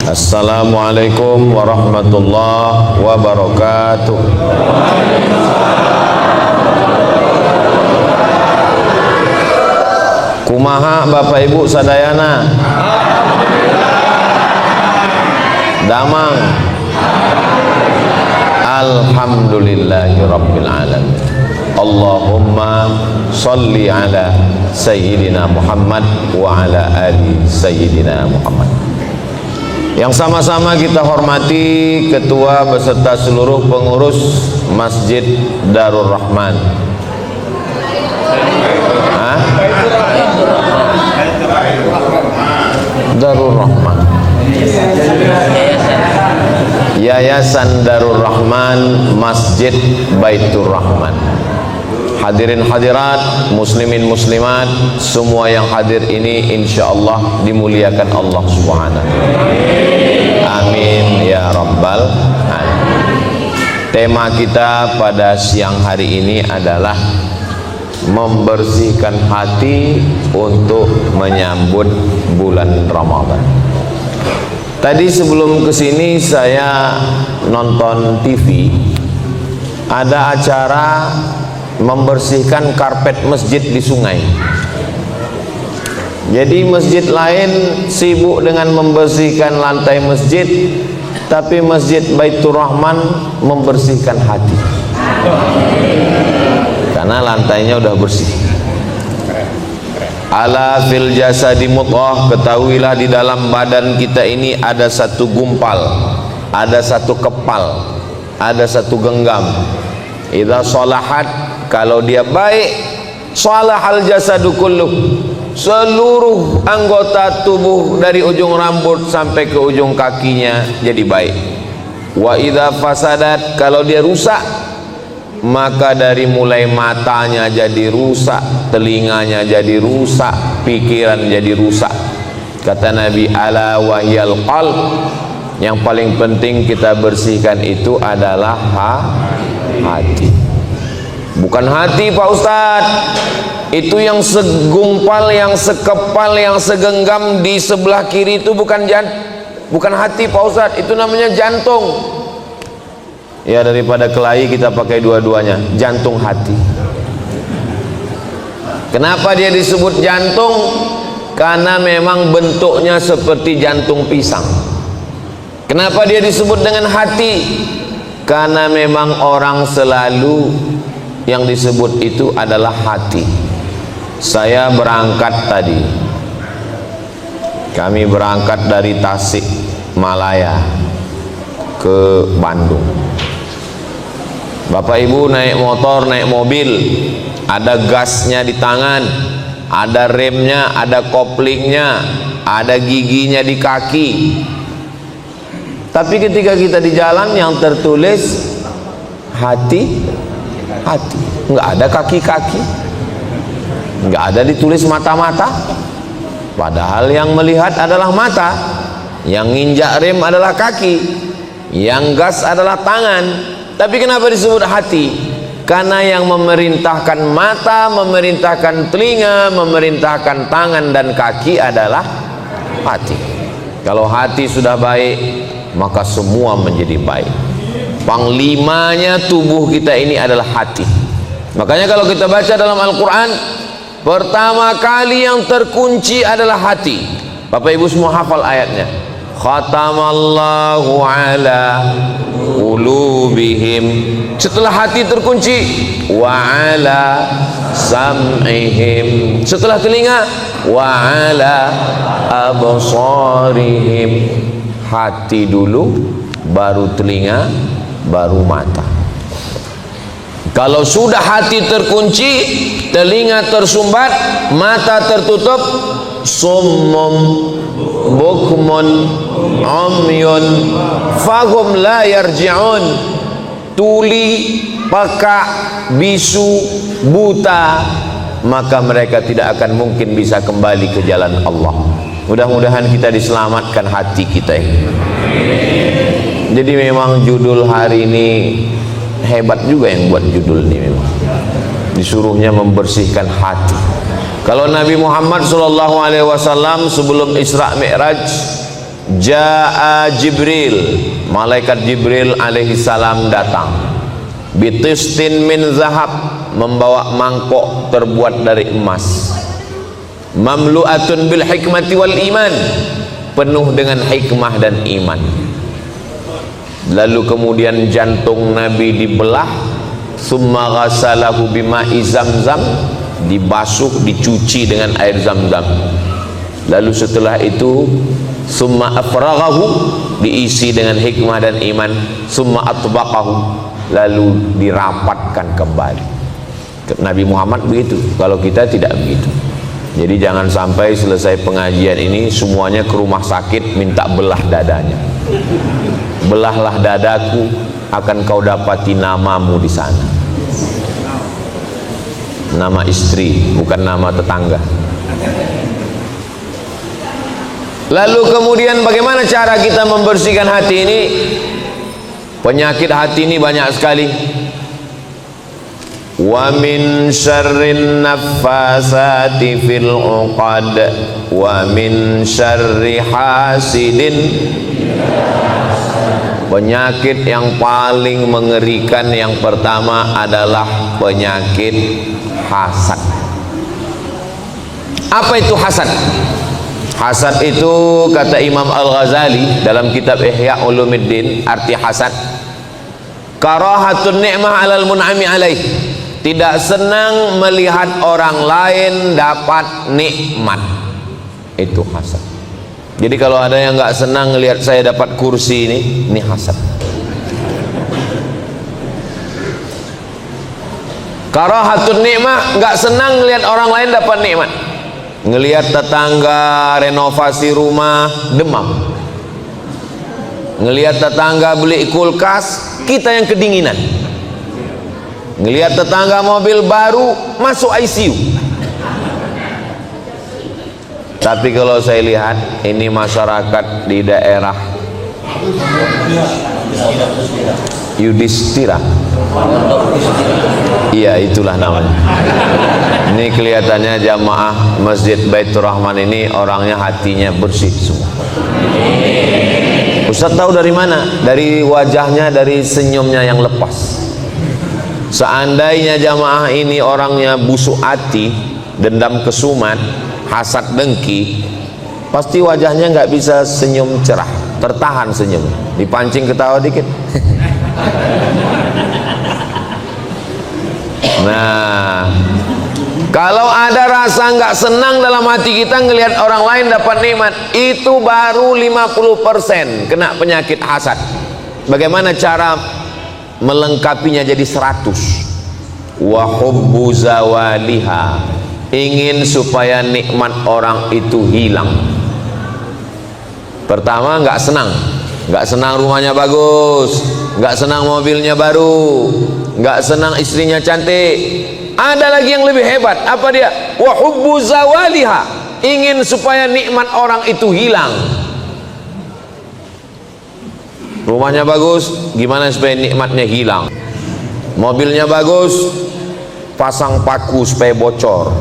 Assalamualaikum warahmatullahi wabarakatuh. Kumaha Bapak Ibu sadayana? Damang. Alhamdulillahi rabbil alamin. Allahumma salli ala Sayyidina Muhammad wa ala ali Sayyidina Muhammad. Yang sama-sama kita hormati Ketua beserta seluruh pengurus Masjid Darur Rahman. Darur Rahman, Yayasan Darur Rahman, Masjid Baitur Rahman. Hadirin hadirat, muslimin muslimat, semua yang hadir ini insyaallah dimuliakan Allah Subhanahu. Amin ya rabbal alamin. Tema kita pada siang hari ini adalah membersihkan hati untuk menyambut bulan Ramadan. Tadi sebelum kesini saya nonton TV, ada acara membersihkan karpet masjid di sungai. Jadi masjid lain sibuk dengan membersihkan lantai masjid, tapi Masjid Baitur Rahman membersihkan hati karena lantainya udah bersih. Ala fil jasadi mudghah, ketahuilah di dalam badan kita ini ada satu gumpal, ada satu kepal, ada satu genggam. Idza salahat, kalau dia baik, salahal jasadu kulluh, seluruh anggota tubuh dari ujung rambut sampai ke ujung kakinya jadi baik. Wa idza fasadat, kalau dia rusak, maka dari mulai matanya jadi rusak, telinganya jadi rusak, pikiran jadi rusak. Kata Nabi, ala wahyal qalb, yang paling penting kita bersihkan itu adalah hati. Bukan hati Pak Ustadz, itu yang segumpal, yang sekepal, yang segenggam di sebelah kiri itu bukan hati Pak Ustadz, itu namanya jantung. Ya, daripada kelahi kita pakai dua-duanya, jantung hati. Kenapa dia disebut jantung? Karena memang bentuknya seperti jantung pisang. Kenapa dia disebut dengan hati? Karena memang orang selalu yang disebut itu adalah hati. Saya berangkat tadi, kami berangkat dari Tasik Malaya ke Bandung. Bapak Ibu naik motor, naik mobil, ada gasnya di tangan, ada remnya, ada koplingnya, ada giginya di kaki. Tapi ketika kita di jalan yang tertulis hati, nggak ada kaki-kaki, nggak ada ditulis mata-mata. Padahal yang melihat adalah mata, yang nginjak rem adalah kaki, yang gas adalah tangan. Tapi kenapa disebut hati? Karena yang memerintahkan mata, memerintahkan telinga, memerintahkan tangan dan kaki adalah hati. Kalau hati sudah baik, maka semua menjadi baik. Panglimanya tubuh kita ini adalah hati. Makanya kalau kita baca dalam Al-Quran, pertama kali yang terkunci adalah hati. Bapak Ibu semua hafal ayatnya. Khatamallahu ala qulubihim, setelah hati terkunci, wa ala sam'ihim, setelah telinga, wa ala absarihim. Hati dulu, baru telinga, baru mata. Kalau sudah hati terkunci, telinga tersumbat, mata tertutup, summum bukmun umyun fahum la yarji'un, tuli, pekak, bisu, buta, maka mereka tidak akan mungkin bisa kembali ke jalan Allah. Mudah-mudahan kita diselamatkan hati kita ini. Jadi memang judul hari ini hebat juga, yang buat judul ini memang disuruhnya membersihkan hati. Kalau Nabi Muhammad SAW sebelum Isra Mi'raj Ja'a Jibril, malaikat Jibril alaihi salam datang, bitistin min zahab, membawa mangkok terbuat dari emas, mamlu'atun bil hikmati wal iman, penuh dengan hikmah dan iman. Lalu kemudian jantung Nabi dibelah, summa ghasalahu bima'i zamzam, dibasuh, dicuci dengan air zam-zam. Lalu setelah itu summa afraghahu, diisi dengan hikmah dan iman, summa atbaqahu, lalu dirapatkan kembali. Nabi Muhammad begitu, kalau kita tidak begitu. Jadi jangan sampai selesai pengajian ini semuanya ke rumah sakit minta belah dadanya. Belahlah dadaku, akan kau dapati namamu di sana. Nama istri, bukan nama tetangga. Lalu kemudian bagaimana cara kita membersihkan hati ini? Penyakit hati ini banyak sekali. Wa min syarrin naffasati fil uqad wa min syarri hasidin. Penyakit yang paling mengerikan yang pertama adalah penyakit hasad. Apa itu hasad? Hasad itu kata Imam Al-Ghazali dalam kitab Ihya Ulumuddin, arti hasad, karahatun ni'mah alal mun'ami alaih, tidak senang melihat orang lain dapat nikmat. Itu hasad. Jadi kalau ada yang nggak senang melihat saya dapat kursi ini hasad. Karahatun ni'mah, nggak senang melihat orang lain dapat nikmat. Ngelihat tetangga renovasi rumah, demam. Ngelihat tetangga beli kulkas, kita yang kedinginan. Ngelihat tetangga mobil baru, masuk ICU. Tapi kalau saya lihat ini masyarakat di daerah Yudhistira, iya itulah namanya. Ini kelihatannya jamaah Masjid Baitur Rahman ini orangnya hatinya bersih semua. Ustaz tahu dari mana? Dari wajahnya, dari senyumnya yang lepas. Seandainya jamaah ini orangnya busuk hati, dendam kesumat, hasad dengki, pasti wajahnya nggak bisa senyum cerah, tertahan senyum, dipancing ketawa dikit. Nah, kalau ada rasa nggak senang dalam hati kita ngelihat orang lain dapat nikmat, itu baru 50% kena penyakit hasad. Bagaimana cara melengkapinya jadi 100? Wa hubbu zawaliha, ingin supaya nikmat orang itu hilang. Pertama, nggak senang rumahnya bagus, nggak senang mobilnya baru, nggak senang istrinya cantik. Ada lagi yang lebih hebat, apa dia? Wa hubbu zawaliha, ingin supaya nikmat orang itu hilang. Rumahnya bagus, gimana supaya nikmatnya hilang? Mobilnya bagus, pasang paku supaya bocor.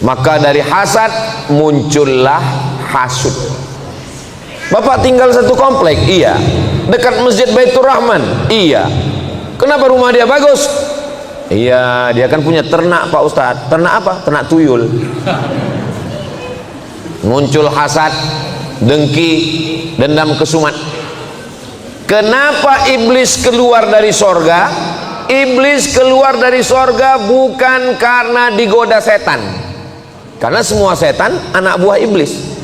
Maka dari hasad muncullah hasud. Bapak tinggal satu komplek, iya. Dekat Masjid Baitur Rahman, iya. Kenapa rumah dia bagus? Iya, dia kan punya ternak Pak Ustadz. Ternak apa? Ternak tuyul. Muncul hasad, dengki, dendam kesumat. Kenapa iblis keluar dari sorga? Iblis keluar dari sorga bukan karena digoda setan, karena semua setan anak buah iblis.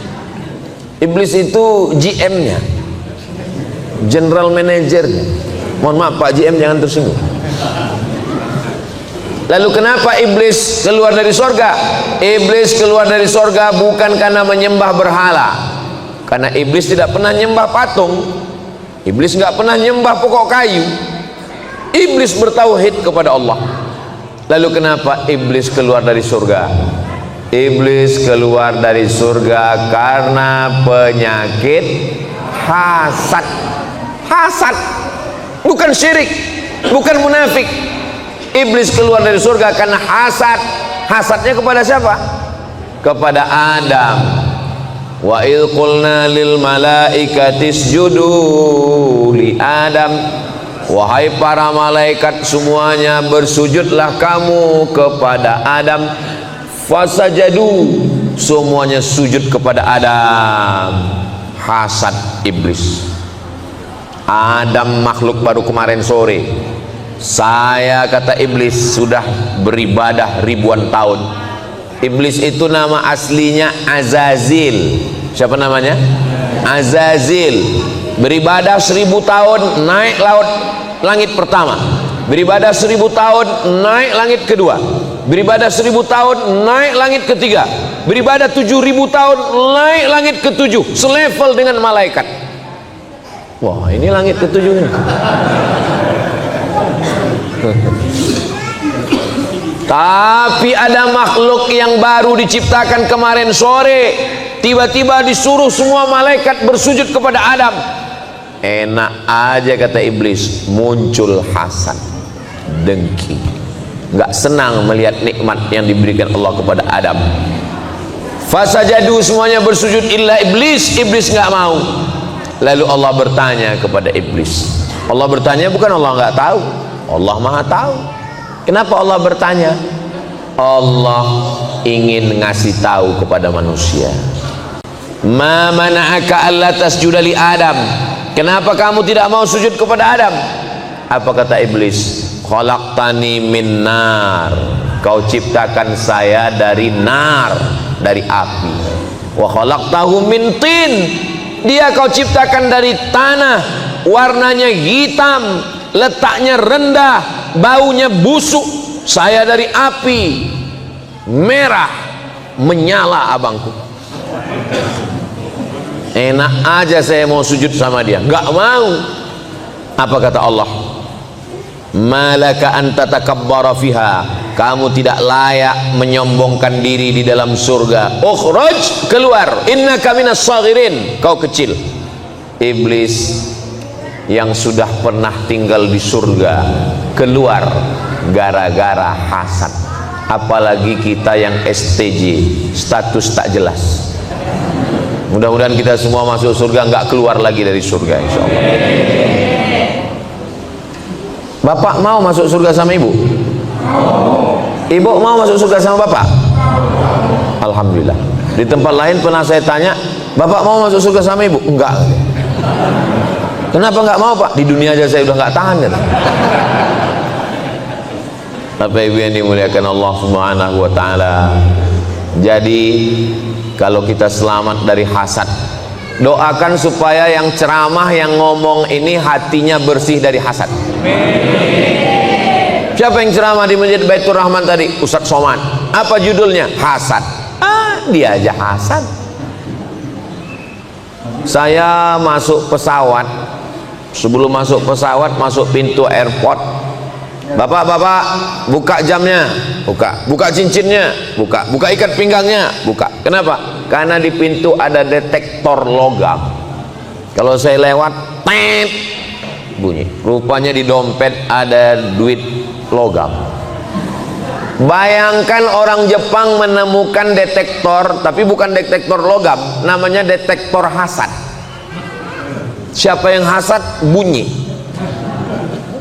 Iblis itu GM-nya, General Manager-nya. Mohon maaf Pak GM, jangan tersinggung. Lalu kenapa iblis keluar dari sorga? Iblis keluar dari sorga bukan karena menyembah berhala, karena iblis tidak pernah nyembah patung. Iblis nggak pernah nyembah pokok kayu. Iblis bertauhid kepada Allah. Lalu kenapa iblis keluar dari surga? Iblis keluar dari surga karena penyakit hasad. Hasad, bukan syirik, bukan munafik. Iblis keluar dari surga karena hasad. Hasadnya kepada siapa? Kepada Adam. Wa idh qulna lil malaikati isjudu li Adam, wahai para malaikat semuanya bersujudlah kamu kepada Adam. Fasajadu, semuanya sujud kepada Adam. Hasad iblis. Adam makhluk baru kemarin sore. Saya, kata iblis, sudah beribadah ribuan tahun. Iblis itu nama aslinya Azazil. Siapa namanya? Azazil. Beribadah 1000 tahun, naik langit pertama. Beribadah 1000 tahun, naik langit kedua. Beribadah 1000 tahun, naik langit ketiga. Beribadah 7000 tahun, naik langit ketujuh. Selevel dengan malaikat. Wah, ini langit ketujuh ini. Tapi ada makhluk yang baru diciptakan kemarin sore, tiba-tiba disuruh semua malaikat bersujud kepada Adam. Enak aja, kata iblis, muncul hasad, dengki, nggak senang melihat nikmat yang diberikan Allah kepada Adam. Fasajadu, semuanya bersujud illa iblis. Iblis nggak mau. Lalu Allah bertanya kepada iblis. Allah bertanya bukan Allah nggak tahu, Allah maha tahu. Kenapa Allah bertanya? Allah ingin ngasih tahu kepada manusia. Ma mana'aka alla tasjuda li Adam, kenapa kamu tidak mau sujud kepada Adam? Apa kata iblis? Khalaqtani min nar, kau ciptakan saya dari nar, dari api. Wa khalaqtahu min tin, dia kau ciptakan dari tanah, warnanya hitam, letaknya rendah, baunya busuk. Saya dari api, merah, menyala abangku. Enak aja saya mau sujud sama dia, nggak mau. Apa kata Allah? Malaka anta takabbara fiha, kamu tidak layak menyombongkan diri di dalam surga. Ukhraj, keluar. Innaka minas saghirin, kau kecil. Iblis yang sudah pernah tinggal di surga keluar gara-gara hasad. Apalagi kita yang STJ, status tak jelas. Mudah-mudahan kita semua masuk surga, nggak keluar lagi dari surga, insyaallah. Bapak mau masuk surga sama ibu? Ibu mau masuk surga sama bapak? Alhamdulillah. Di tempat lain pernah saya tanya, bapak mau masuk surga sama ibu? Enggak. Kenapa nggak mau, Pak? Di dunia aja saya udah nggak tahan, gitu. Bapak Ibu yang dimuliakan Allah Subhanahu wa taala. Jadi kalau kita selamat dari hasad, doakan supaya yang ceramah, yang ngomong ini hatinya bersih dari hasad. Siapa yang ceramah di Masjid Baitur Rahman tadi? Ustadz Somad. Apa judulnya? Hasad. Dia aja hasad. Saya masuk pesawat, sebelum masuk pesawat, masuk pintu airport, bapak-bapak buka jamnya, buka cincinnya, buka ikat pinggangnya, buka. Kenapa? Karena di pintu ada detektor logam. Kalau saya lewat, tet, bunyi. Rupanya di dompet ada duit logam. Bayangkan orang Jepang menemukan detektor, tapi bukan detektor logam, namanya detektor hasad. Siapa yang hasad, bunyi.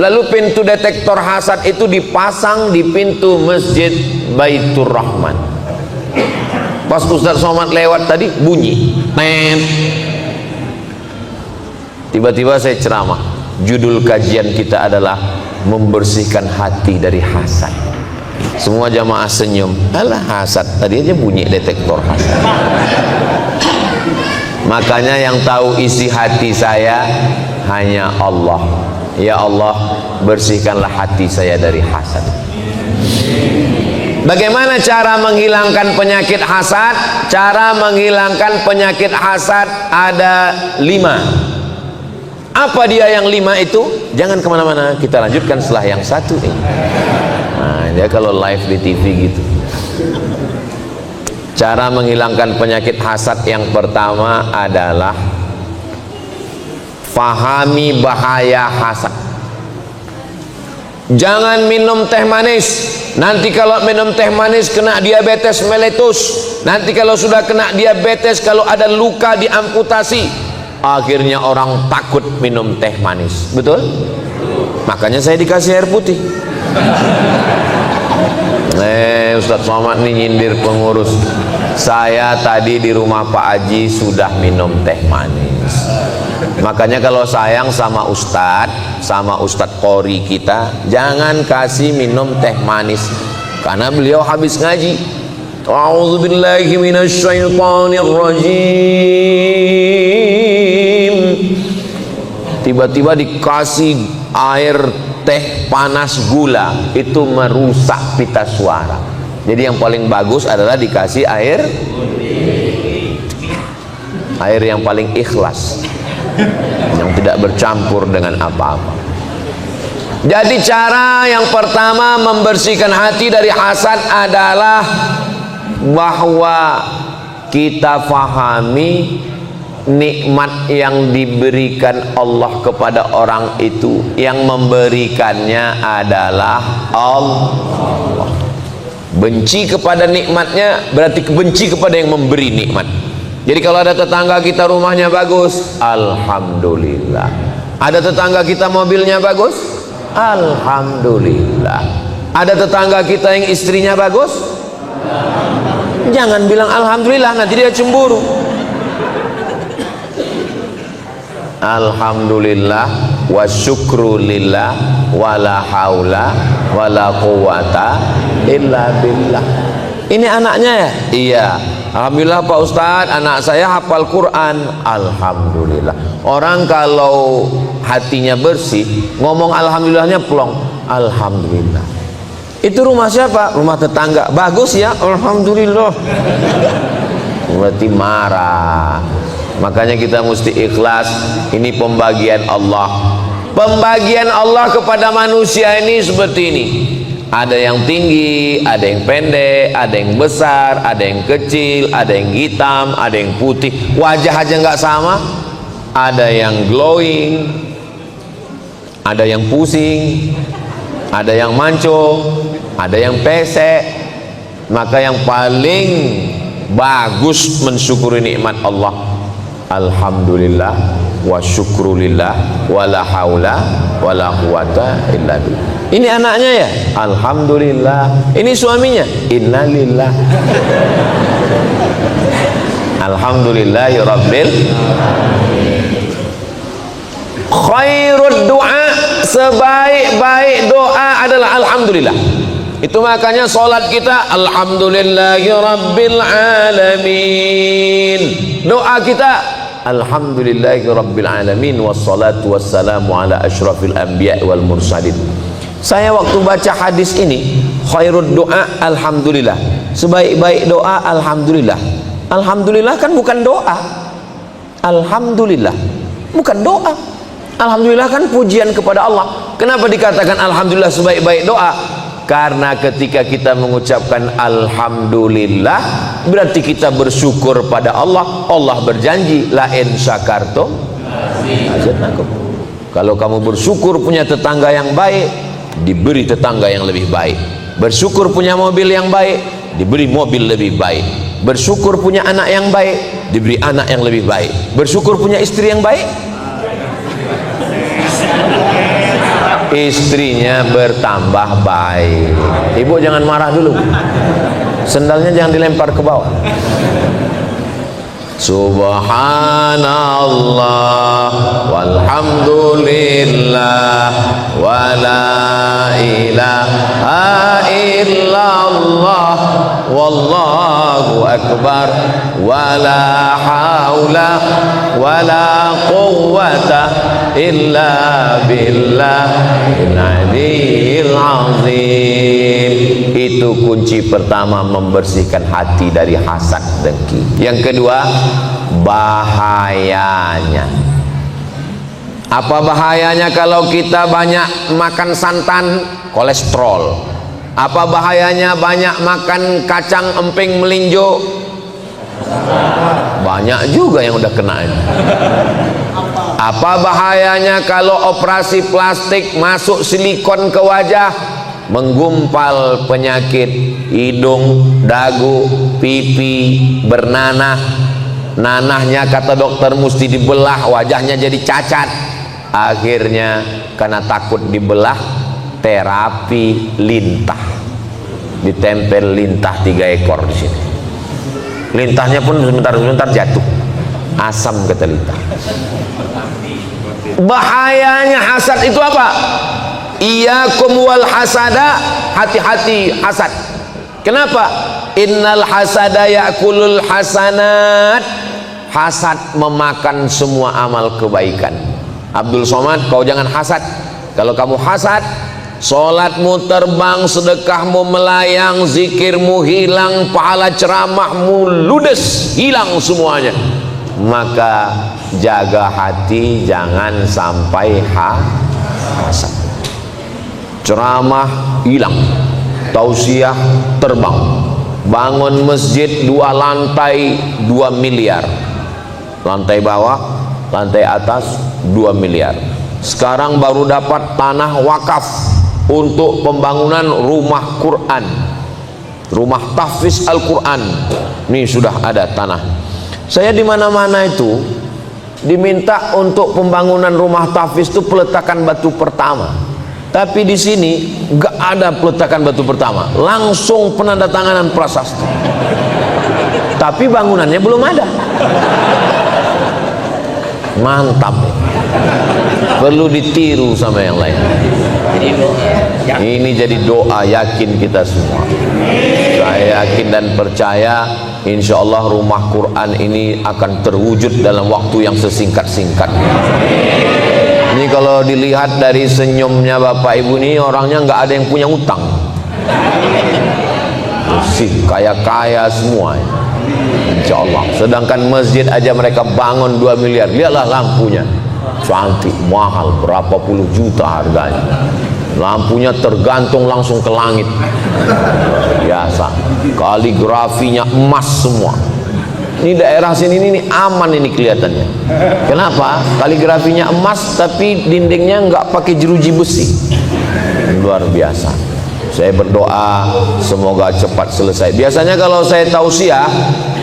Lalu pintu detektor hasad itu dipasang di pintu Masjid Baitur Rahman. Pas Ustadz Somad lewat tadi, bunyi. Tiba-tiba saya ceramah. Judul kajian kita adalah membersihkan hati dari hasad. Semua jamaah senyum. Alah, hasad, tadi aja bunyi detektor hasad. Makanya yang tahu isi hati saya hanya Allah. Ya Allah, bersihkanlah hati saya dari hasad. Bagaimana cara menghilangkan penyakit hasad? Cara menghilangkan penyakit hasad ada 5. Apa dia yang 5 itu? Jangan kemana-mana, kita lanjutkan setelah yang satu ini. Nah, dia kalau live di TV gitu. Cara menghilangkan penyakit hasad yang pertama adalah fahami bahaya hasad. Jangan minum teh manis. nanti kalau minum teh manis kena diabetes meletus, nanti kalau sudah kena diabetes, kalau ada luka diamputasi. Akhirnya orang takut minum teh manis. Betul? Makanya saya dikasih air putih. Ustadz Somad nih nyindir pengurus. Saya tadi di rumah Pak Haji sudah minum teh manis. Makanya kalau sayang sama Ustadz Qori kita, jangan kasih minum teh manis, karena beliau habis ngaji. A'udzubillahi minasyaitonirrajim. Tiba-tiba dikasih air teh panas gula, itu merusak pita suara. Jadi yang paling bagus adalah dikasih air yang paling ikhlas, yang tidak bercampur dengan apa-apa. Jadi cara yang pertama membersihkan hati dari hasad adalah bahwa kita fahami nikmat yang diberikan Allah kepada orang itu, yang memberikannya adalah Allah. Benci kepada nikmatnya berarti benci kepada yang memberi nikmat. Jadi kalau ada tetangga kita rumahnya bagus, alhamdulillah. Ada tetangga kita mobilnya bagus, alhamdulillah. Ada tetangga kita yang istrinya bagus, jangan bilang alhamdulillah, nanti dia cemburu. Alhamdulillah wa syukrulillah wala haula wala quwata illa billah. Ini anaknya ya? Iya. Alhamdulillah Pak Ustadz, anak saya hafal Quran. Alhamdulillah. Orang kalau hatinya bersih, ngomong alhamdulillahnya plong. Alhamdulillah. Itu rumah siapa? Rumah tetangga. Bagus ya? Alhamdulillah. Berarti marah. Makanya kita mesti ikhlas. Ini pembagian Allah. Pembagian Allah kepada manusia ini seperti ini. Ada yang tinggi, ada yang pendek, ada yang besar, ada yang kecil, ada yang hitam, ada yang putih. Wajah aja nggak sama. Ada yang glowing, ada yang pusing, ada yang mancung, ada yang pesek. Maka yang paling bagus mensyukuri nikmat Allah, alhamdulillah wa syukrulillah wala haula wala quwata illa billah. Ini anaknya ya, alhamdulillah. Ini suaminya, innalillah. Alhamdulillahi rabbil. Khairud doa, sebaik-baik doa adalah alhamdulillah. Itu makanya solat kita alhamdulillahi rabbil alamin. Doa kita alhamdulillahi rabbil alamin, wassalatu wassalamu ala asyrafil anbiya wal mursalin. Saya waktu baca hadis ini, khairud doa alhamdulillah, sebaik-baik doa alhamdulillah. Alhamdulillah kan bukan doa. Alhamdulillah bukan doa. Alhamdulillah kan pujian kepada Allah. Kenapa dikatakan alhamdulillah sebaik-baik doa? Karena ketika kita mengucapkan alhamdulillah, berarti kita bersyukur pada Allah. Allah berjanji, la in syakartum azidannakum. Kalau kamu bersyukur punya tetangga yang baik, diberi tetangga yang lebih baik. Bersyukur punya mobil yang baik, diberi mobil lebih baik. Bersyukur punya anak yang baik, diberi anak yang lebih baik. Bersyukur punya istri yang baik, istrinya bertambah baik. Ibu jangan marah dulu, sendalnya jangan dilempar ke bawah. Subhanallah walhamdulillah wala ilaha illallah wallahu akbar wala haula wala quwwata illa billahil aliyyil azim. Itu kunci pertama membersihkan hati dari hasad dengki. Yang kedua, bahayanya. Apa bahayanya kalau kita banyak makan santan? Kolesterol. Apa bahayanya banyak makan kacang emping melinjo? Banyak juga yang udah kena ini. Apa bahayanya kalau operasi plastik masuk silikon ke wajah? menggumpal penyakit hidung, dagu, pipi, bernanah. Nanahnya kata dokter mesti dibelah, wajahnya jadi cacat. Akhirnya karena takut dibelah, terapi lintah, ditempel lintah 3 ekor di sini. Lintahnya pun sebentar-sebentar jatuh, asam kata lintah. Bahayanya hasad itu apa? Iyyakum wal hasada, hati-hati hasad. Kenapa? Innal hasada ya'kulul hasanat. Hasad memakan semua amal kebaikan. Abdul Somad, kau jangan hasad. Kalau kamu hasad, sholatmu terbang, sedekahmu melayang, zikirmu hilang, pahala ceramahmu ludes, hilang semuanya. Maka jaga hati, jangan sampai hasad. Ceramah hilang, tausiah terbang, bangun masjid 2 lantai 2 miliar, lantai bawah, lantai atas 2 miliar. Sekarang baru dapat tanah wakaf untuk pembangunan rumah Quran, rumah tahfiz Al-Quran. Ini sudah ada tanah. Saya di mana-mana itu diminta untuk pembangunan rumah tahfiz itu peletakan batu pertama. Tapi di sini nggak ada peletakan batu pertama, langsung penandatanganan prasasti. Tapi bangunannya belum ada. Mantap. Perlu ditiru sama yang lain. Ini jadi doa yakin kita semua. Saya yakin dan percaya, insya Allah rumah Quran ini akan terwujud dalam waktu yang sesingkat-singkatnya. Ini kalau dilihat dari senyumnya Bapak Ibu ini, orangnya nggak ada yang punya utang, bersih, kaya-kaya semua, insya Allah. Sedangkan masjid aja mereka bangun 2 miliar. Lihatlah lampunya, cantik, mahal, berapa puluh juta harganya. Lampunya tergantung langsung ke langit, biasa. Kaligrafinya emas semua. Ini daerah sini ini aman ini kelihatannya. Kenapa? Kaligrafinya emas tapi dindingnya nggak pakai jeruji besi. Luar biasa. Saya berdoa semoga cepat selesai. Biasanya kalau saya tausiah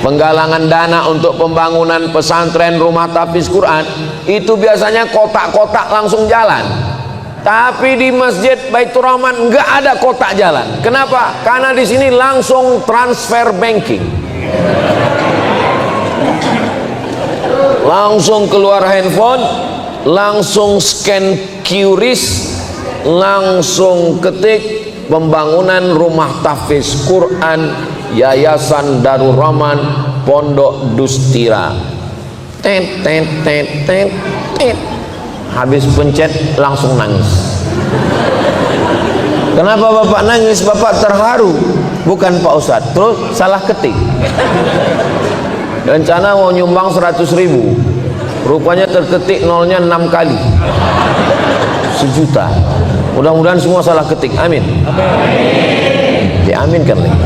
penggalangan dana untuk pembangunan pesantren rumah tahfiz Quran, itu biasanya kotak-kotak langsung jalan. Tapi di Masjid Baitur Rahman nggak ada kotak jalan. Kenapa? Karena di sini langsung transfer banking. Langsung keluar handphone, langsung scan QRIS, langsung ketik pembangunan rumah tahfiz Quran Yayasan Darul Rahman Pondok Dustira. Tet tet tet tet tet. Habis pencet langsung nangis. Kenapa Bapak nangis? Bapak terharu. Bukan Pak Ustadz. Terus salah ketik. Rencana mau nyumbang 100.000, rupanya terketik nolnya 6 kali, 1 juta. Mudah-mudahan semua salah ketik. Amin. Diaminkan lagi.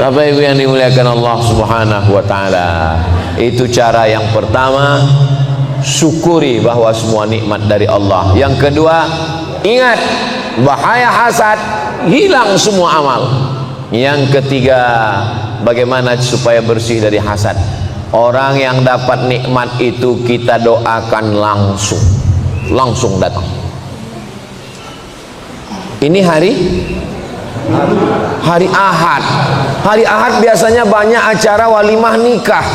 Bapak Ibu yang dimuliakan Allah Subhanahu wa taala, itu cara yang pertama, syukuri bahwa semua nikmat dari Allah. Yang kedua, ingat bahaya hasad, hilang semua amal. Yang ketiga, bagaimana supaya bersih dari hasad? Orang yang dapat nikmat itu kita doakan langsung datang. Ini hari Ahad. Hari Ahad biasanya banyak acara walimah nikah.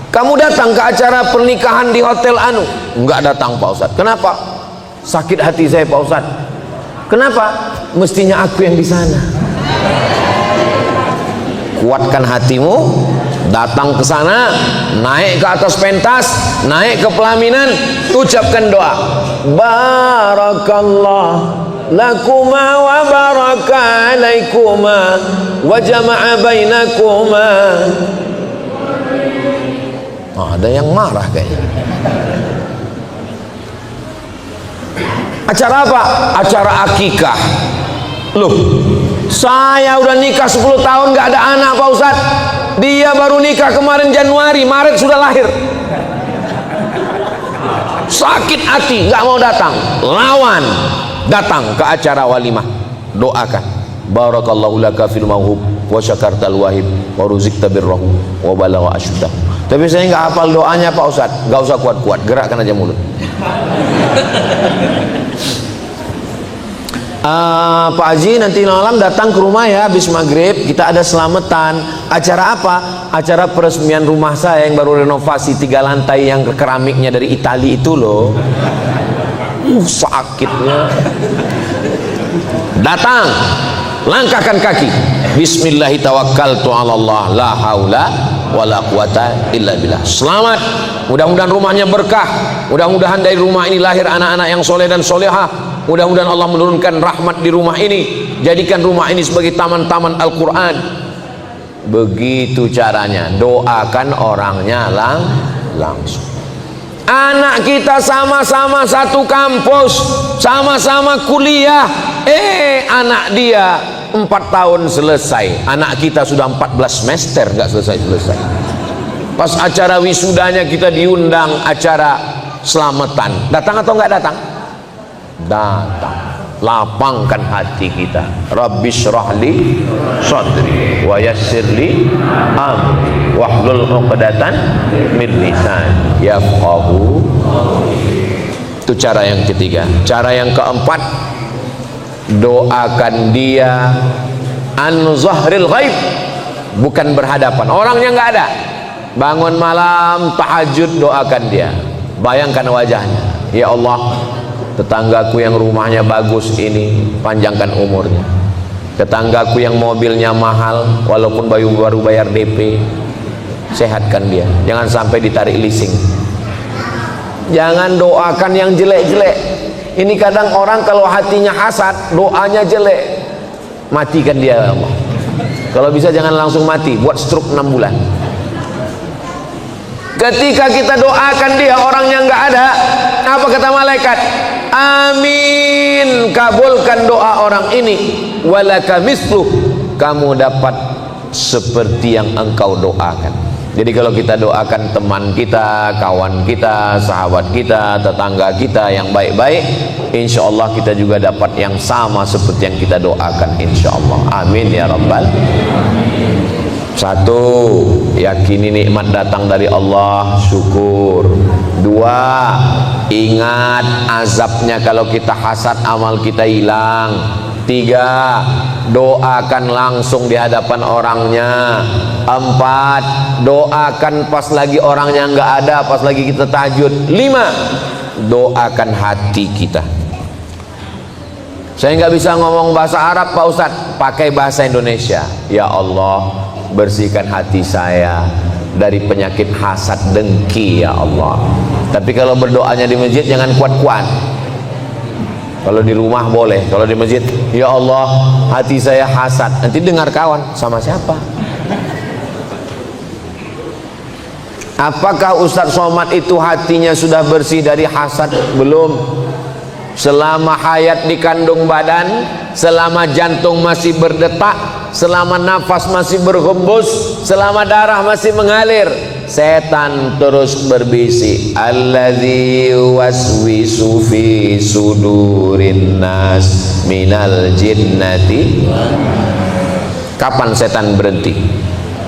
Kamu datang ke acara pernikahan di Hotel Anu? Enggak datang Pak Ustadz. Kenapa? Sakit hati saya Pak Ustadz. Kenapa? Mestinya aku yang di sana. Kuatkan hatimu, datang ke sana, naik ke atas pentas, naik ke pelaminan, ucapkan doa. Barakallah lakuma wa baraka alaikuma wa jama'a bainakuma. Ada yang marah kayaknya. Acara apa? Acara akikah. Loh, saya udah nikah 10 tahun gak ada anak Pak Ustadz. Dia baru nikah kemarin Januari, Maret sudah lahir. Sakit hati, gak mau datang. Lawan, datang ke acara walimah. doakan. Barakallahu laka fil mauhub wa syakartal wahib wa ruzikta birrahu wa balagha asyuddah. Tapi saya nggak hafal doanya Pak Ustadz. Nggak usah kuat-kuat, gerakkan aja mulut. Pak Haji nanti malam datang ke rumah ya, habis maghrib kita ada selamatan. Acara apa? Acara peresmian rumah saya yang baru renovasi 3 lantai yang keramiknya dari Itali itu loh. Sakitnya. Datang, langkahkan kaki. Bismillahirrahmanirrahim. La haula wala quwata illa billah. Selamat. Mudah-mudahan rumahnya berkah. Mudah-mudahan dari rumah ini lahir anak-anak yang soleh dan solehah. Mudah-mudahan Allah menurunkan rahmat di rumah ini, jadikan rumah ini sebagai taman-taman Al-Quran. Begitu caranya, doakan orangnya langsung. Anak kita sama-sama satu kampus, sama-sama kuliah, anak dia 4 tahun selesai, anak kita sudah 14 semester nggak selesai-selesai. Pas acara wisudanya kita diundang acara selamatan, datang atau nggak datang? Datang. Lapangkan hati kita. Rabbi syrahli sadri wa yassirli amri wahlul 'uqdatan min lisan yafqahu. Itu cara yang ketiga. Cara yang keempat, doakan dia an zahril ghaib, bukan berhadapan, orangnya nggak ada. Bangun malam tahajud, doakan dia, bayangkan wajahnya. Ya Allah, tetanggaku yang rumahnya bagus ini panjangkan umurnya, tetanggaku yang mobilnya mahal walaupun baru bayar DP, sehatkan dia, jangan sampai ditarik leasing. Jangan doakan yang jelek-jelek. Ini kadang orang kalau hatinya hasad, doanya jelek, matikan dia ya Allah. Kalau bisa jangan langsung mati, buat stroke 6 bulan. Ketika kita doakan dia, orangnya nggak ada, apa kata malaikat? Amin, kabulkan doa orang ini. Walaka misluh, kamu dapat seperti yang engkau doakan. Jadi kalau kita doakan teman kita, kawan kita, sahabat kita, tetangga kita yang baik-baik, insya Allah kita juga dapat yang sama seperti yang kita doakan, insya Allah. Amin ya rabbal. Satu, yakini nikmat datang dari Allah, syukur. Dua, ingat azabnya kalau kita hasad, amal kita hilang. Tiga, doakan langsung di hadapan orangnya. Empat, doakan pas lagi orangnya nggak ada, pas lagi kita tahajud. Lima, doakan hati kita. Saya nggak bisa ngomong bahasa Arab Pak Ustadz, pakai bahasa Indonesia. Ya Allah, bersihkan hati saya dari penyakit hasad dengki ya Allah. Tapi kalau berdoanya di masjid jangan kuat-kuat. Kalau di rumah boleh, kalau di masjid, ya Allah hati saya hasad. Nanti dengar kawan, sama siapa? Apakah Ustadz Somad itu hatinya sudah bersih dari hasad? Belum. Selama hayat di kandung badan, selama jantung masih berdetak, selama nafas masih berhembus, selama darah masih mengalir, setan terus berbisik. Alladzi waswisu fi sudurin nas minal jinnati. Kapan setan berhenti?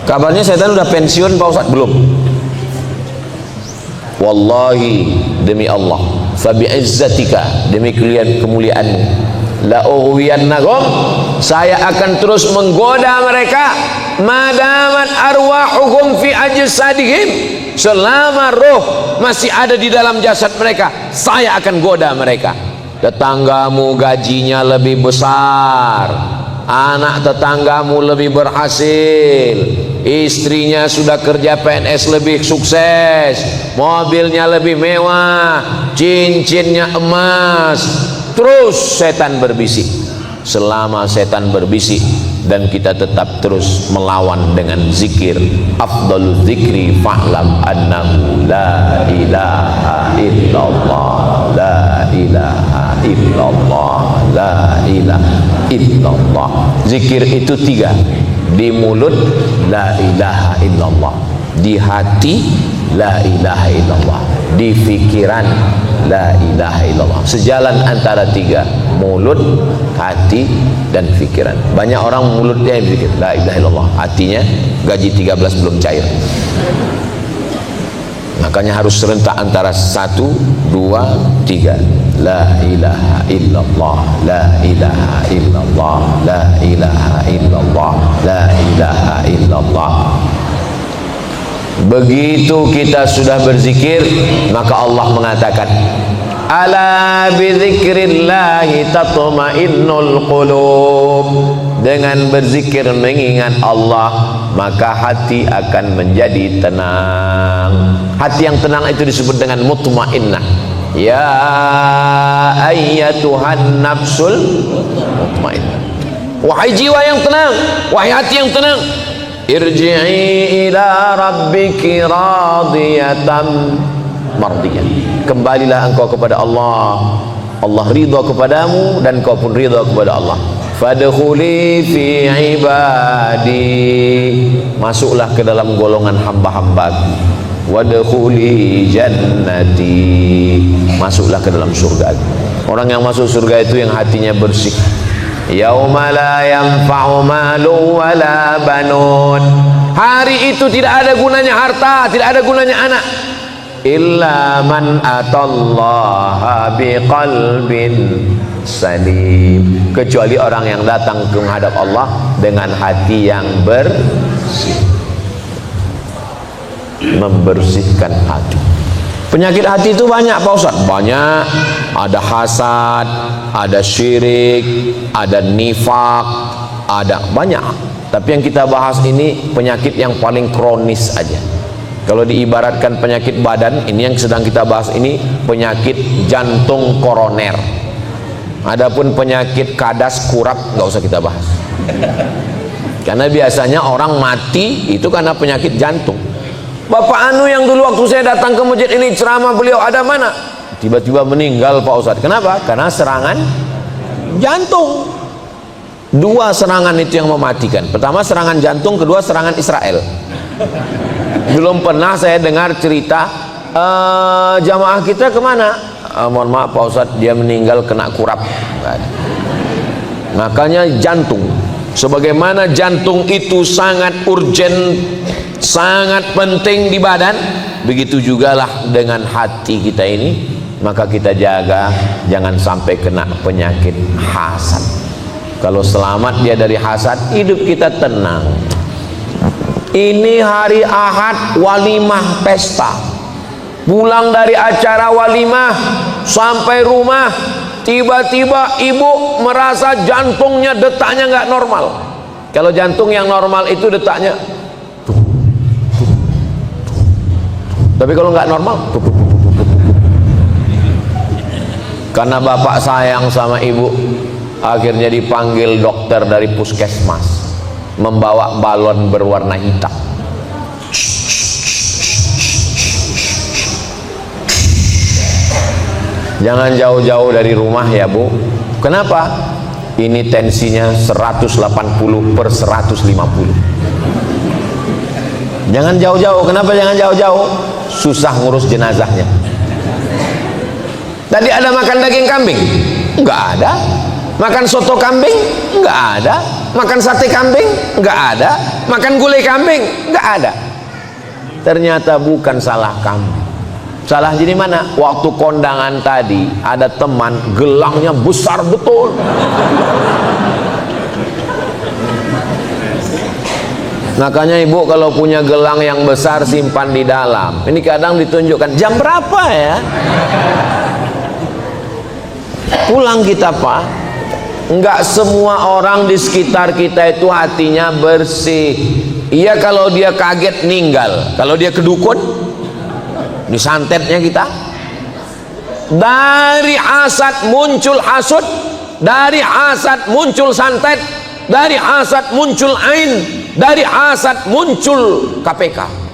Kabarnya setan udah pensiun Pak Ustadz? Belum. Wallahi, demi Allah, fabi'izzatika, demi kemuliaanmu, la ughwiyannahum, saya akan terus menggoda mereka, madamat arwahuhum fi ajsadihim, selama roh masih ada di dalam jasad mereka, saya akan goda mereka. Tetanggamu gajinya lebih besar, anak tetanggamu lebih berhasil, istrinya sudah kerja PNS lebih sukses, mobilnya lebih mewah, cincinnya emas. Terus setan berbisik. Selama setan berbisik dan kita tetap terus melawan dengan zikir, afdalul zikri fa'lam annahu la ilaha illallah, la ilaha illallah, la ilaha illallah. Zikir itu 3, di mulut la ilaha illallah, di hati la ilaha illallah, di fikiran la ilaha illallah. Sejalan antara tiga, mulut, hati, dan pikiran. Banyak orang mulutnya yang berzikir la ilaha illallah, hatinya gaji 13 belum cair. Makanya harus serentak antara 1, 2, 3. La ilaha illallah, la ilaha illallah, la ilaha illallah, la ilaha illallah. Begitu kita sudah berzikir, maka Allah mengatakan, ala bizikrillahi tatma'innul qulub. Dengan berzikir mengingat Allah, maka hati akan menjadi tenang. Hati yang tenang itu disebut dengan mutmainnah. Ya ayyatuhan nafsul mutmainnah. Wahai jiwa yang tenang, wahai hati yang tenang, irji'i ila rabbiki radiyatan mardiyah. Kembalilah engkau kepada Allah. Allah ridha kepadamu dan kau pun ridha kepada Allah. Fadkhuli fi ibadi. Masuklah ke dalam golongan hamba-hambaku. Wadkhuli jannati. Masuklah ke dalam surga. Orang yang masuk surga itu yang hatinya bersih. Yauma la yanfa'u malu wala banun. Hari itu tidak ada gunanya harta, tidak ada gunanya anak. Illa man atallaha biqalbin salim. Kecuali orang yang datang menghadap Allah dengan hati yang bersih. Membersihkan hati. Penyakit hati itu banyak Pak Ustaz. Banyak. Ada hasad, ada syirik, ada nifak, ada banyak. Tapi yang kita bahas ini penyakit yang paling kronis aja. Kalau diibaratkan penyakit badan, ini yang sedang kita bahas ini penyakit jantung koroner. Adapun penyakit kadas kurap nggak usah kita bahas. Karena biasanya orang mati itu karena penyakit jantung. Bapak Anu yang dulu waktu saya datang ke masjid ini ceramah, beliau ada mana? Tiba-tiba meninggal Pak Ustadz. Kenapa? Karena serangan jantung. Dua serangan itu yang mematikan. Pertama serangan jantung, kedua serangan Israel. Belum pernah saya dengar cerita jamaah kita kemana? Mohon maaf Pak Ustadz, dia meninggal kena kurap. Makanya jantung, sebagaimana jantung itu sangat urgent, sangat penting di badan, begitu jugalah dengan hati kita ini. Maka kita jaga jangan sampai kena penyakit hasad. Kalau selamat dia dari hasad, hidup kita tenang. Ini hari Ahad, walimah pesta. Pulang dari acara walimah sampai rumah, tiba-tiba ibu merasa jantungnya detaknya nggak normal. Kalau jantung yang normal itu detaknya, tapi kalau nggak normal, karena bapak sayang sama ibu, akhirnya dipanggil dokter dari puskesmas, membawa balon berwarna hitam. Jangan jauh-jauh dari rumah ya Bu. Kenapa? Ini tensinya 180/150. Jangan jauh-jauh. Kenapa jangan jauh-jauh? Susah ngurus jenazahnya. Tadi ada makan daging kambing? Enggak ada. Makan soto kambing? Enggak ada. Makan sate kambing? Enggak ada. Makan gulai kambing? Enggak ada. Ternyata bukan salah kamu. Salah jadi mana? Waktu kondangan tadi ada teman gelangnya besar betul. Makanya ibu kalau punya gelang yang besar simpan di dalam. Ini kadang ditunjukkan jam berapa ya? Pulang kita Pak. Enggak semua orang di sekitar kita itu hatinya bersih. Iya kalau dia kaget ninggal. Kalau dia kedukun, disantetnya kita. Dari hasad muncul hasud, dari hasad muncul santet, dari hasad muncul ain, dari hasad muncul KPK.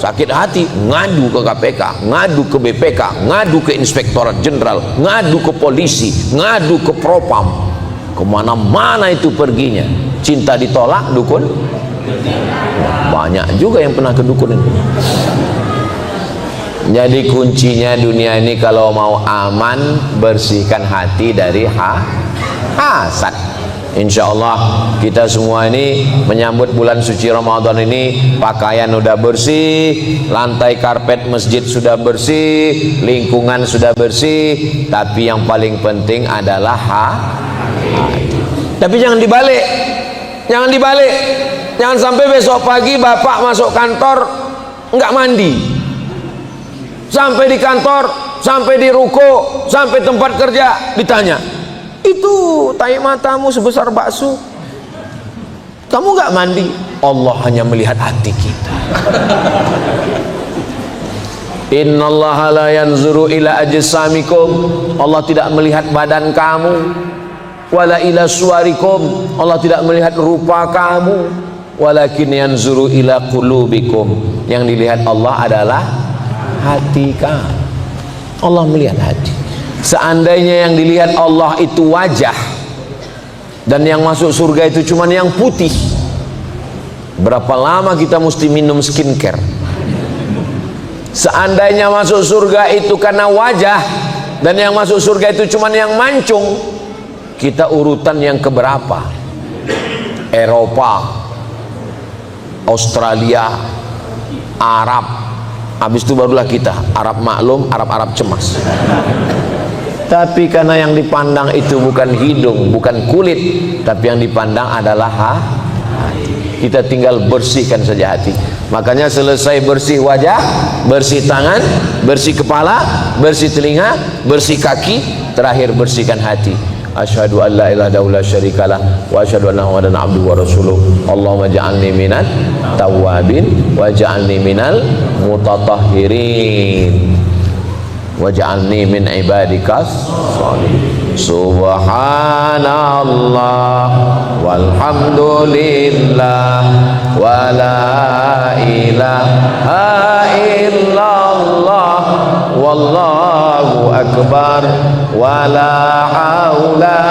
Sakit hati ngadu ke KPK, ngadu ke BPK, ngadu ke Inspektorat Jenderal, ngadu ke polisi, ngadu ke Propam. Kemana-mana itu perginya. Cinta ditolak dukun. Banyak juga yang pernah ke dukun itu. Jadi kuncinya dunia ini kalau mau aman, bersihkan hati dari hasad. Insya Allah kita semua ini menyambut bulan suci Ramadan ini, pakaian udah bersih, lantai karpet masjid sudah bersih, lingkungan sudah bersih, tapi yang paling penting adalah hati. Tapi jangan dibalik, jangan dibalik, jangan sampai besok pagi bapak masuk kantor nggak mandi, sampai di kantor, sampai di ruko, sampai tempat kerja ditanya, itu tahi matamu sebesar bakso, kamu nggak mandi. Allah hanya melihat hati kita. Innallaha la yanzuru ila ajsamikum, Allah tidak melihat badan kamu, wala ila suwarikum, Allah tidak melihat rupa kamu, walakin yanzuru ila qulubikum, yang dilihat Allah adalah hati kamu. Allah melihat hati. Seandainya yang dilihat Allah itu wajah, dan yang masuk surga itu cuma yang putih, berapa lama kita mesti minum skincare? Seandainya masuk surga itu karena wajah, dan yang masuk surga itu cuma yang mancung, kita urutan yang keberapa? Eropa, Australia, Arab, habis itu barulah kita. Arab maklum, Arab cemas. Tapi karena yang dipandang itu bukan hidung, bukan kulit, tapi yang dipandang adalah hati. Kita tinggal bersihkan saja hati. Makanya selesai bersih wajah, bersih tangan, bersih kepala, bersih telinga, bersih kaki, terakhir bersihkan hati. Asyhadu an la ilaha illallah syarikalah wa asyhadu anna muhammadan abduhu wa rasuluh. Allahumma ja'alni minat tawwabin wa ja'alni minal mutatahhirin waj'alni min ibadikas sholihin. Subhanallah walhamdulillah wa la ilaha illallah wallahu akbar wa la haula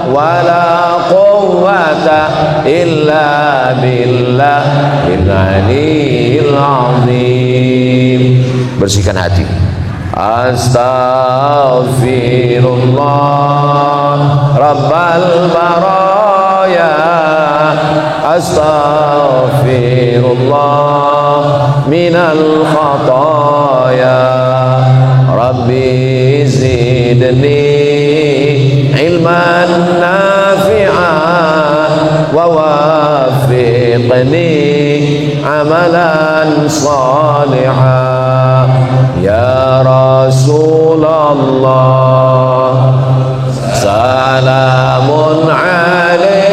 wa la quwwata illa billahil aliyyil azim. Bersihkan hati. Astaghfirullah Rabbal baraya, astaghfirullah minal khataya, Rabbi zidni ilman nafi'an wa wafiqni amalan salihan. Ya Rasulullah salamun alaik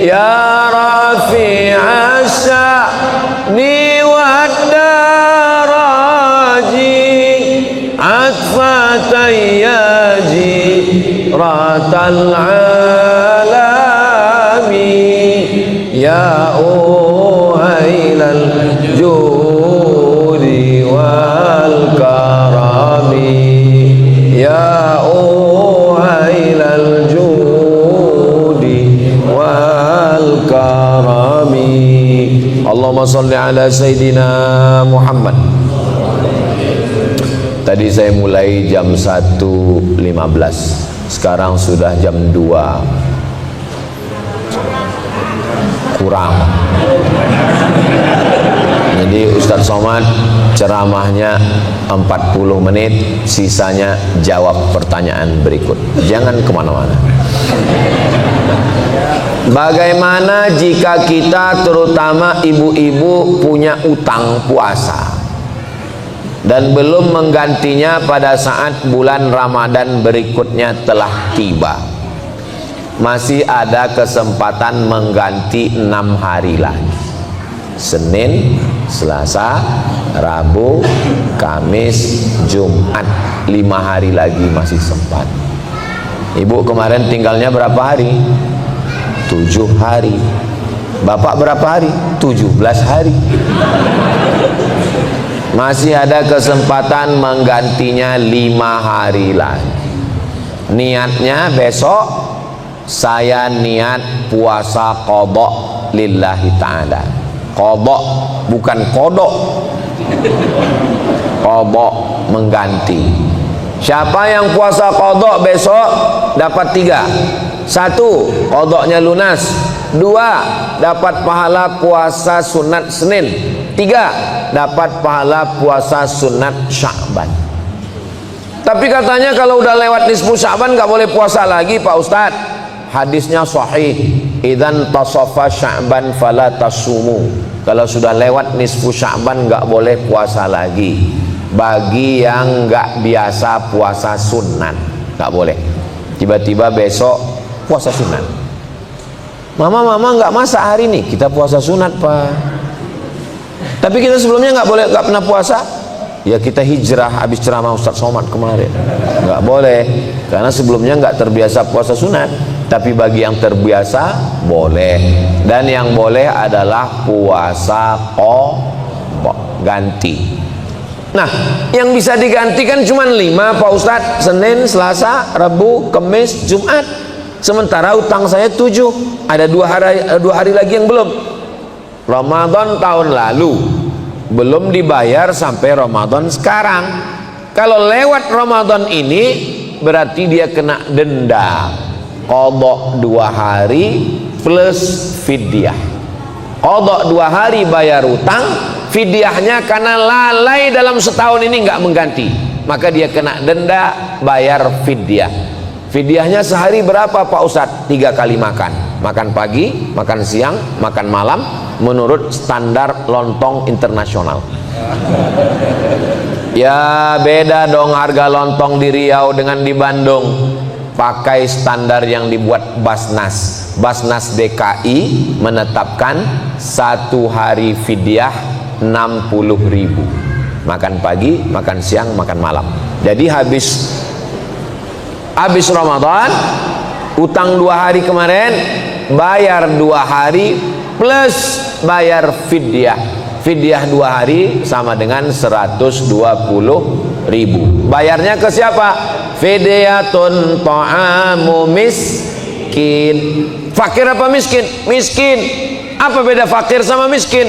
ya rafi'a sya'ni wa daraji atfatayyaji ratal alami ya uhailal judi wal karami ya uhailal judi wal karami. Allahumma salli ala Sayyidina Muhammad. Tadi saya mulai jam 1.15, sekarang sudah jam 2 kurang. Jadi Ustadz Somad ceramahnya 40 menit, sisanya jawab pertanyaan berikut. Jangan kemana-mana. Bagaimana jika kita, terutama ibu-ibu, punya utang puasa dan belum menggantinya pada saat bulan Ramadan berikutnya telah tiba? Masih ada kesempatan mengganti 6 hari lagi. Senin, Selasa, Rabu, Kamis, Jumat, 5 hari lagi masih sempat. Ibu kemarin tinggalnya berapa hari? 7 hari. Bapak berapa hari? 17 hari. Masih ada kesempatan menggantinya 5 hari lagi. Niatnya besok saya niat puasa qadha lillahi ta'ala. Qadha bukan kodok. qadha, mengganti. Siapa yang puasa qadha besok dapat 3. 1, qadhanya lunas. 2, dapat pahala puasa sunat Senin. 3, dapat pahala puasa sunat Sya'ban. Tapi katanya kalau udah lewat nisfu Sya'ban nggak boleh puasa lagi Pak Ustadz. Hadisnya sahih, idzan tasafa Sya'ban fala tasumu. Kalau sudah lewat nisfu Sya'ban nggak boleh puasa lagi. Bagi yang nggak biasa puasa sunat nggak boleh. Tiba-tiba besok puasa sunat. Mama nggak masak hari ini, kita puasa sunat Pak. Tapi kita sebelumnya nggak pernah puasa. Ya kita hijrah habis ceramah Ustaz Somad kemarin. Nggak boleh, karena sebelumnya nggak terbiasa puasa sunat. Tapi bagi yang terbiasa boleh. Dan yang boleh adalah puasa qadha, ganti. Nah, yang bisa digantikan cuma 5 Pak Ustadz. Senin, Selasa, Rabu, Kamis, Jumat. Sementara utang saya 7. Ada 2 hari lagi yang belum. Ramadan tahun lalu belum dibayar sampai Ramadan sekarang. Kalau lewat Ramadan ini berarti dia kena denda qadha 2 hari plus fidyah. Qadha 2 hari bayar utang, fidyahnya karena lalai dalam setahun ini nggak mengganti, maka dia kena denda bayar fidyah. Fidyahnya sehari berapa Pak Ustadz? 3 kali makan. Makan pagi, makan siang, makan malam, menurut standar lontong internasional. Ya beda dong harga lontong di Riau dengan di Bandung. Pakai standar yang dibuat Basnas. Basnas DKI menetapkan 1 hari fidyah 60.000. Makan pagi, makan siang, makan malam. Jadi habis Ramadan, utang 2 hari kemarin, bayar 2 hari plus bayar fidyah. Fidyah 2 hari sama dengan 120.000. Bayarnya ke siapa? Fidyatun ta'amu miskin. Fakir apa miskin? Miskin. Apa beda fakir sama miskin?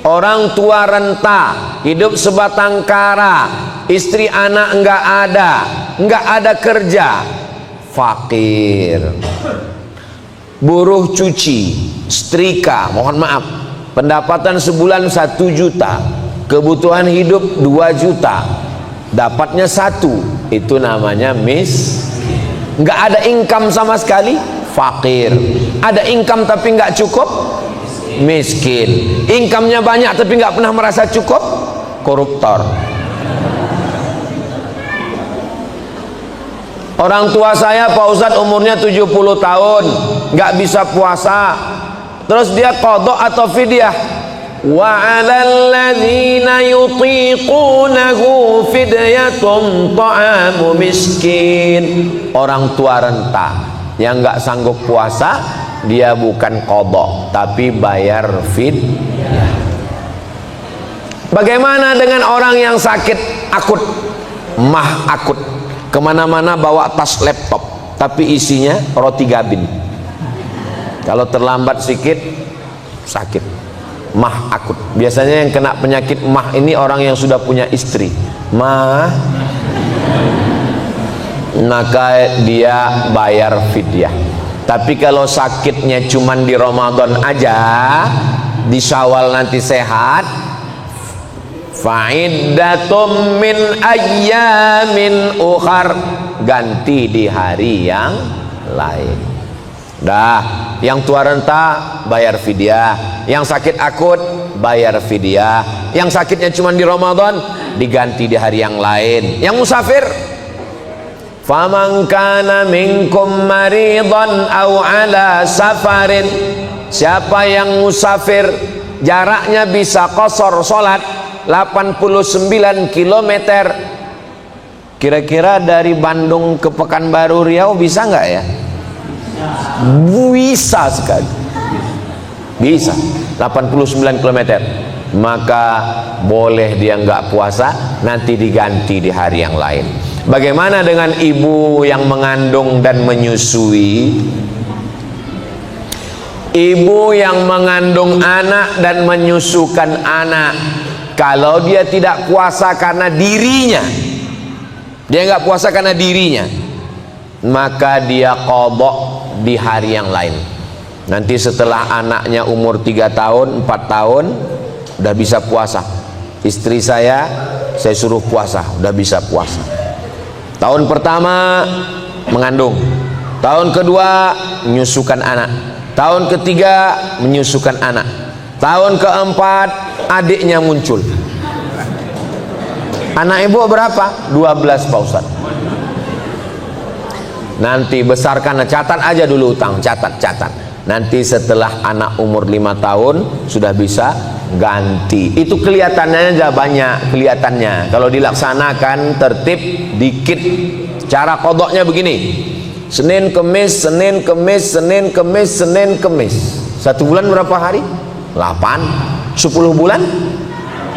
Orang tua renta, hidup sebatang kara, istri anak enggak ada kerja, fakir. Buruh cuci, setrika, mohon maaf, pendapatan sebulan 1 juta, kebutuhan hidup 2 juta, dapatnya 1, itu namanya enggak ada income sama sekali, fakir. Ada income tapi enggak cukup, miskin. Income-nya banyak tapi nggak pernah merasa cukup, koruptor. Orang tua saya Pak Ustadz umurnya 70 tahun, nggak bisa puasa, terus dia qadha atau fidyah. Wa 'alal ladzina yutiqunahu fidyatun ta'amu miskin. Orang tua renta yang nggak sanggup puasa, dia bukan qadha tapi bayar fidyah. Bagaimana dengan orang yang sakit akut, mah akut, kemana-mana bawa tas laptop tapi isinya roti gabin, kalau terlambat sedikit sakit, mah akut. Biasanya yang kena penyakit mah ini orang yang sudah punya istri, mah, maka dia bayar fidyah. Tapi kalau sakitnya cuman di Ramadan aja, di Syawal nanti sehat, fa'iddatum min ayyamin ukhar, ganti di hari yang lain. Dah, yang tua renta bayar fidyah, yang sakit akut bayar fidyah, yang sakitnya cuma di Ramadan diganti di hari yang lain. Yang musafir, faman kana minkum maridan aw ala safarin, siapa yang musafir jaraknya bisa qasar salat 89 km, kira-kira dari Bandung ke Pekanbaru Riau bisa nggak ya? Bisa sekali, bisa 89 km. Maka boleh dia nggak puasa, nanti diganti di hari yang lain. Bagaimana dengan ibu yang mengandung dan menyusui? Ibu yang mengandung anak dan menyusukan anak, kalau dia tidak puasa karena dirinya, dia nggak puasa karena dirinya, maka dia qadha di hari yang lain. Nanti setelah anaknya umur 3 tahun 4 tahun udah bisa puasa, istri saya suruh puasa, udah bisa puasa. Tahun pertama mengandung, tahun kedua menyusukan anak, tahun ketiga menyusukan anak, tahun keempat adiknya muncul. Anak ibu berapa? 12 Pak Ustaz. Nanti besarkan, catat aja dulu utang, catat. Nanti setelah anak umur 5 tahun sudah bisa ganti. Itu kelihatannya aja banyak, kelihatannya. Kalau dilaksanakan tertib dikit. Cara qadhanya begini: Senin Kemis, Senin Kemis, Senin Kemis, Senin Kemis. 1 bulan berapa hari? 8. 10 bulan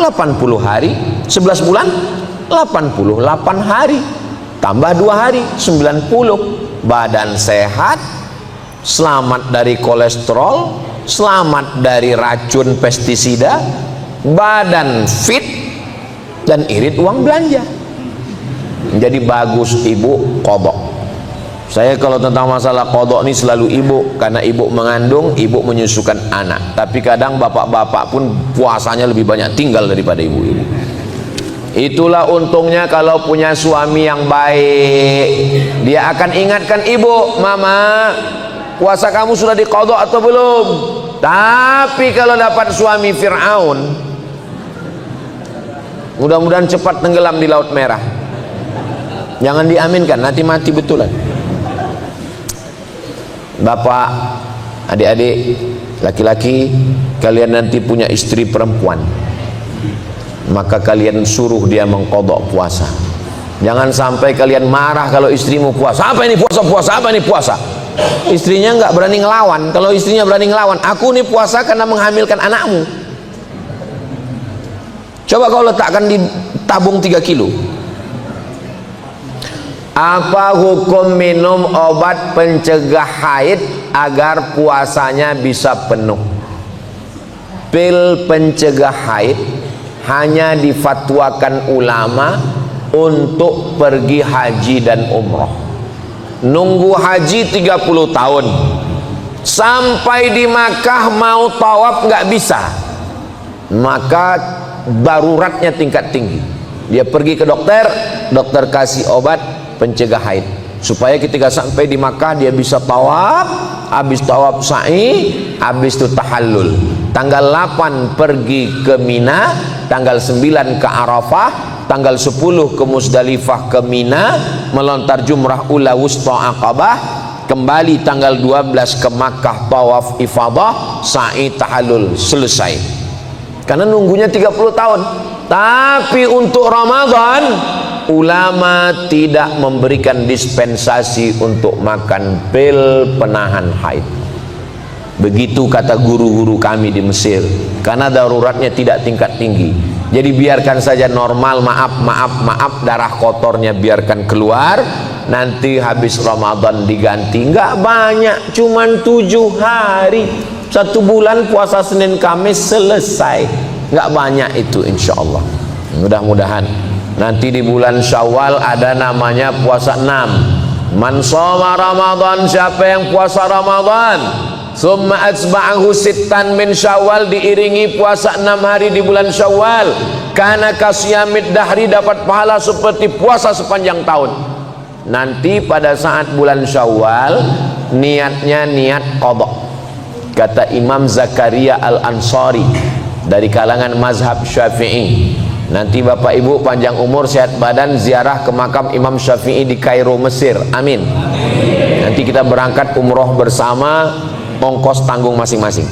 80 hari. 11 bulan 88 hari. Tambah 2 hari 90. Badan sehat, selamat dari kolesterol, selamat dari racun pestisida, badan fit, dan irit uang belanja. Jadi bagus ibu qadha. Saya kalau tentang masalah qadha ini selalu ibu, karena ibu mengandung, ibu menyusukan anak. Tapi kadang bapak-bapak pun puasanya lebih banyak tinggal daripada ibu-ibu. Itulah untungnya kalau punya suami yang baik, dia akan ingatkan ibu, mama, puasa kamu sudah diqadha atau belum? Tapi kalau dapat suami Fir'aun, mudah-mudahan cepat tenggelam di Laut Merah. Jangan diaminkan, nanti mati betulan. Bapak, adik-adik, laki-laki, kalian nanti punya istri perempuan, maka kalian suruh dia mengqadha puasa. Jangan sampai kalian marah kalau istrimu puasa. Apa ini puasa? Apa ini puasa? Istrinya nggak berani ngelawan. Kalau istrinya berani ngelawan, aku nih puasa karena menghamilkan anakmu. Coba kau letakkan di tabung 3 kilo. Apa hukum minum obat pencegah haid agar puasanya bisa penuh? Pil pencegah haid hanya difatwakan ulama untuk pergi haji dan umroh. Nunggu haji 30 tahun, sampai di Makkah mau tawaf nggak bisa, maka daruratnya tingkat tinggi. Dia pergi ke dokter, dokter kasih obat pencegah haid, supaya ketika sampai di Makkah dia bisa tawaf, habis tawaf sa'i, habis itu tahallul. Tanggal 8 pergi ke Mina, tanggal 9 ke Arafah, tanggal 10 ke Musdalifah ke Mina, melontar jumrah ula wusta Aqabah, kembali tanggal 12 ke Makkah tawaf ifadah, sa'i tahallul, selesai. Karena nunggunya 30 tahun. Tapi untuk Ramadan ulama tidak memberikan dispensasi untuk makan pil penahan haid. Begitu kata guru-guru kami di Mesir, karena daruratnya tidak tingkat tinggi. Jadi biarkan saja normal, maaf, darah kotornya biarkan keluar, nanti habis Ramadan diganti. Nggak banyak, cuman 7 hari, 1 bulan puasa Senin Kamis selesai. Nggak banyak itu, insya Allah. Mudah-mudahan nanti di bulan Syawal ada namanya puasa 6. Man shoma Ramadan, siapa yang puasa Ramadan, summa atsba'ahu sittan min Syawal, diiringi puasa 6 hari di bulan Syawal, kana kasyamid dahri, dapat pahala seperti puasa sepanjang tahun. Nanti pada saat bulan Syawal niatnya niat qadha. Kata Imam Zakaria Al-Ansari dari kalangan mazhab Syafi'i. Nanti Bapak Ibu panjang umur, sehat badan, ziarah ke makam Imam Syafi'i di Kairo, Mesir. Amin. Nanti kita berangkat umroh bersama, ongkos tanggung masing-masing.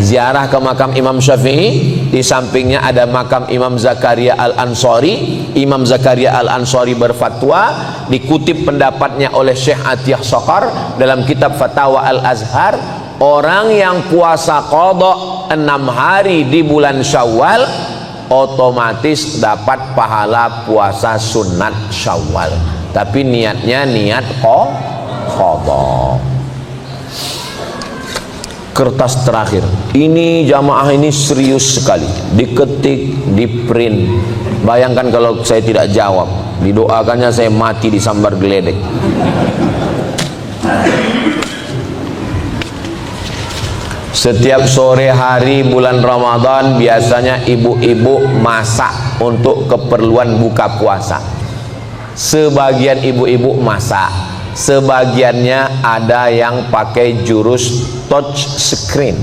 Ziarah ke makam Imam Syafi'i, di sampingnya ada makam Imam Zakaria Al-Ansari. Imam Zakaria Al-Ansari berfatwa, dikutip pendapatnya oleh Syekh Atiyah Saqar dalam kitab Fatawa Al-Azhar, orang yang puasa qadha 6 hari di bulan Syawal otomatis dapat pahala puasa sunat Syawal, tapi niatnya niat qadha. kertas terakhir. Ini jamaah ini serius sekali, diketik, di print. Bayangkan kalau saya tidak jawab, didoakannya saya mati disambar geledek. Setiap sore hari bulan Ramadan biasanya ibu-ibu masak untuk keperluan buka puasa. Sebagian ibu-ibu masak, sebagiannya ada yang pakai jurus touch screen,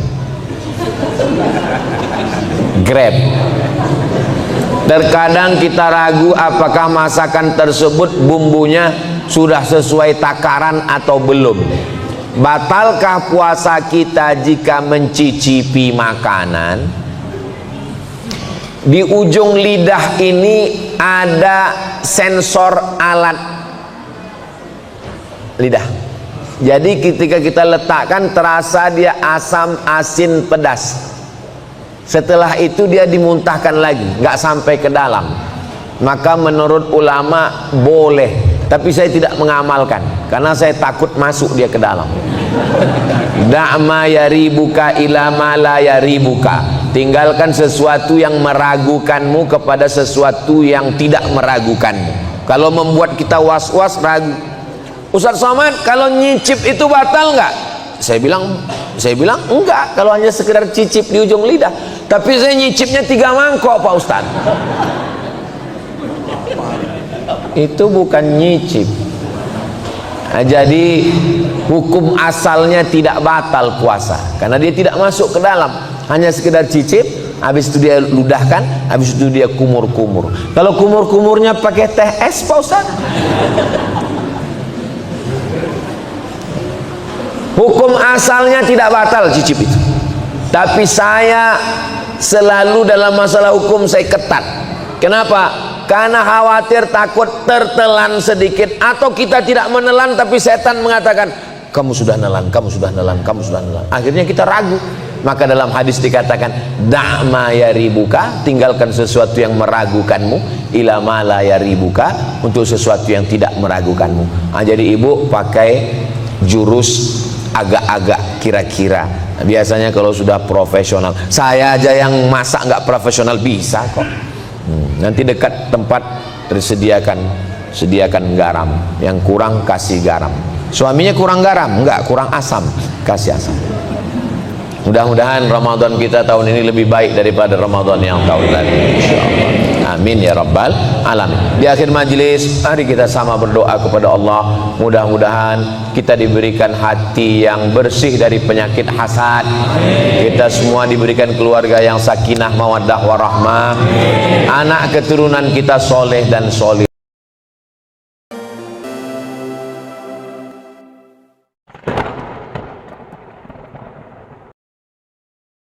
Grab. Terkadang kita ragu apakah masakan tersebut bumbunya sudah sesuai takaran atau belum. Batalkah puasa kita jika mencicipi makanan? Di ujung lidah ini ada sensor alat lidah. Jadi ketika kita letakkan terasa dia asam, asin, pedas. Setelah itu dia dimuntahkan lagi, nggak sampai ke dalam. Maka menurut ulama boleh, tapi saya tidak mengamalkan karena saya takut masuk dia ke dalam. Da'ma yaribuka ila ma la yaribuka. Tinggalkan sesuatu yang meragukanmu kepada sesuatu yang tidak meragukanmu. Kalau membuat kita was-was, ragu. Ustaz Somad, kalau nyicip itu batal nggak? Saya bilang enggak, kalau hanya sekedar cicip di ujung lidah. Tapi saya nyicipnya 3 mangkok Pak Ustaz. Itu bukan nyicip. Nah, jadi hukum asalnya tidak batal puasa karena dia tidak masuk ke dalam, hanya sekedar cicip, habis itu dia ludahkan, habis itu dia kumur-kumur. Kalau kumur-kumurnya pakai teh es Pak Ustaz, hukum asalnya tidak batal cicip itu. Tapi saya selalu dalam masalah hukum saya ketat. Kenapa? Karena khawatir takut tertelan sedikit, atau kita tidak menelan tapi setan mengatakan kamu sudah nelan, kamu sudah nelan, kamu sudah nelan. Akhirnya kita ragu. Maka dalam hadis dikatakan da'ma yaribuka, tinggalkan sesuatu yang meragukanmu, ila ma la yaribuka, untuk sesuatu yang tidak meragukanmu. Nah, jadi ibu pakai jurus agak-agak kira-kira. Biasanya kalau sudah profesional, saya aja yang masak nggak profesional bisa kok. Nanti dekat tempat sediakan garam, yang kurang kasih garam. Suaminya kurang garam, enggak, kurang asam, kasih asam. Mudah-mudahan Ramadan kita tahun ini lebih baik daripada Ramadan yang tahun lalu, insyaallah. Amin ya rabbal alamin. Di akhir majlis, mari kita sama berdoa kepada Allah. Mudah-mudahan kita diberikan hati yang bersih dari penyakit hasad. Kita semua diberikan keluarga yang sakinah, mawaddah, warahmah. Anak keturunan kita soleh dan soleh.